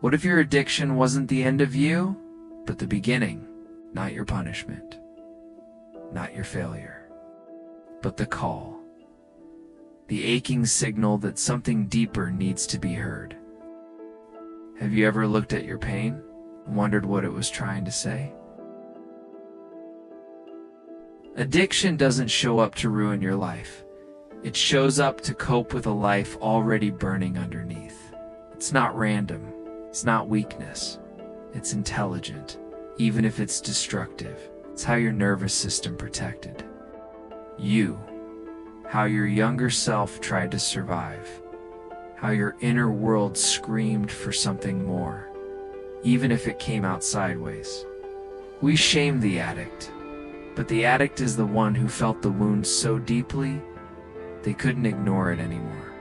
What if your addiction wasn't the end of you, but the beginning? Not your punishment, not your failure, but the call. The aching signal that something deeper needs to be heard. Have you ever looked at your pain and wondered what it was trying to say? Addiction doesn't show up to ruin your life. It shows up to cope with a life already burning underneath. It's not random. It's not weakness. It's intelligent, even if it's destructive. It's how your nervous system protected you. How your younger self tried to survive, how your inner world screamed for something more, even if it came out sideways. We shame the addict, but the addict is the one who felt the wound so deeply, they couldn't ignore it anymore.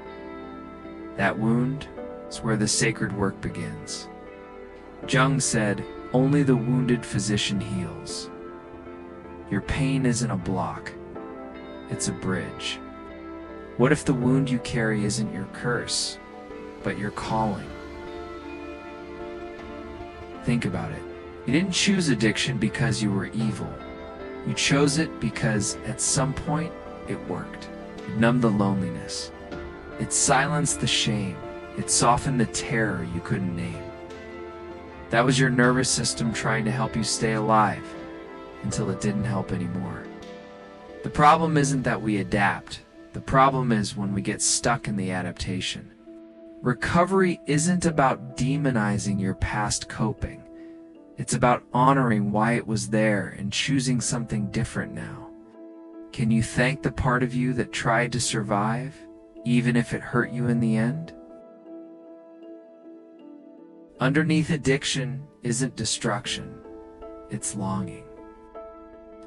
That wound is where the sacred work begins. Jung said, "Only the wounded physician heals." Your pain isn't a block. It's a bridge. What if the wound you carry isn't your curse, but your calling? Think about it. You didn't choose addiction because you were evil. You chose it because at some point it worked. It numbed the loneliness. It silenced the shame. It softened the terror you couldn't name. That was your nervous system trying to help you stay alive until it didn't help anymore. The problem isn't that we adapt. The problem is when we get stuck in the adaptation. Recovery isn't about demonizing your past coping. It's about honoring why it was there and choosing something different now. Can you thank the part of you that tried to survive, even if it hurt you in the end? Underneath addiction isn't destruction, it's longing.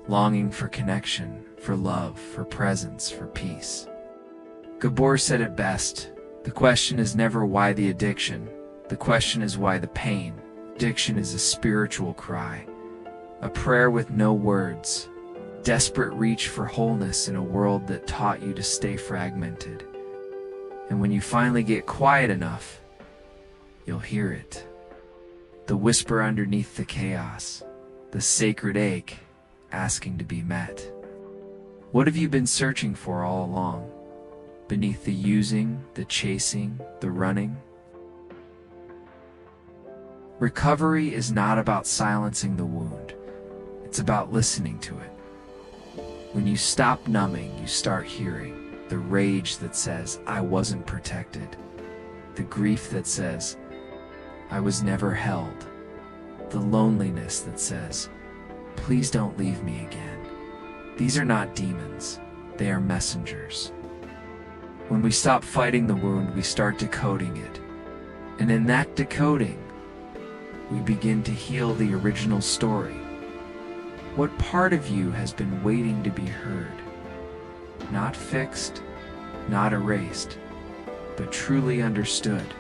Longing for connection, for love, for presence, for peace. Gabor said it best, the question is never why the addiction, the question is why the pain. Addiction is a spiritual cry, a prayer with no words, desperate reach for wholeness in a world that taught you to stay fragmented. And when you finally get quiet enough, you'll hear it. The whisper underneath the chaos, the sacred ache, asking to be met. What have you been searching for all along? Beneath the using, the chasing, the running? Recovery is not about silencing the wound. It's about listening to it. When you stop numbing, you start hearing the rage that says, "I wasn't protected." The grief that says, "I was never held." The loneliness that says, "Please don't leave me again." These are not demons, they are messengers. When we stop fighting the wound, we start decoding it. And in that decoding, we begin to heal the original story. What part of you has been waiting to be heard? Not fixed, not erased, but truly understood.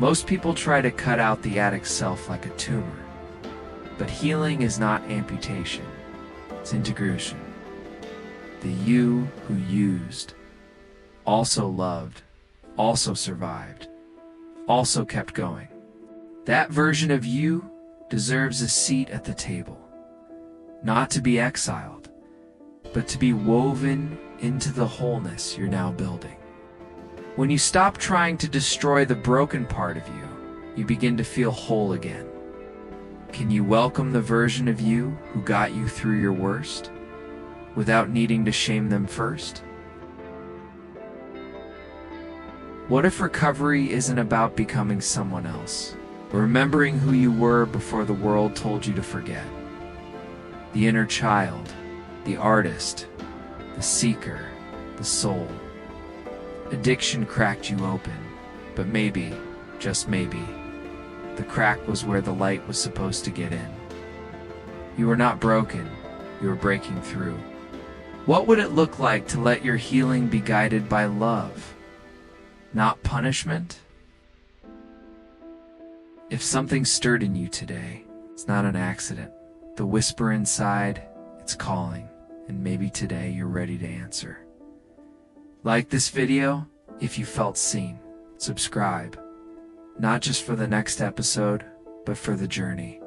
Most people try to cut out the addict's self like a tumor. But healing is not amputation, it's integration. The you who used, also loved, also survived, also kept going. That version of you deserves a seat at the table. Not to be exiled, but to be woven into the wholeness you're now building. When you stop trying to destroy the broken part of you, you begin to feel whole again. Can you welcome the version of you who got you through your worst, without needing to shame them first? What if recovery isn't about becoming someone else, or remembering who you were before the world told you to forget? The inner child, the artist, the seeker, the soul. Addiction cracked you open, but maybe, just maybe, the crack was where the light was supposed to get in. You were not broken, you were breaking through. What would it look like to let your healing be guided by love, not punishment? If something stirred in you today, it's not an accident. The whisper inside, it's calling, and maybe today you're ready to answer. Like this video if you felt seen. Subscribe, not just for the next episode, but for the journey.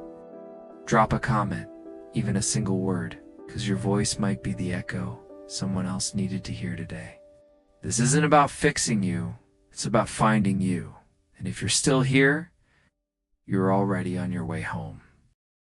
Drop a comment, even a single word, because your voice might be the echo someone else needed to hear today. This isn't about fixing you, it's about finding you. And if you're still here, you're already on your way home.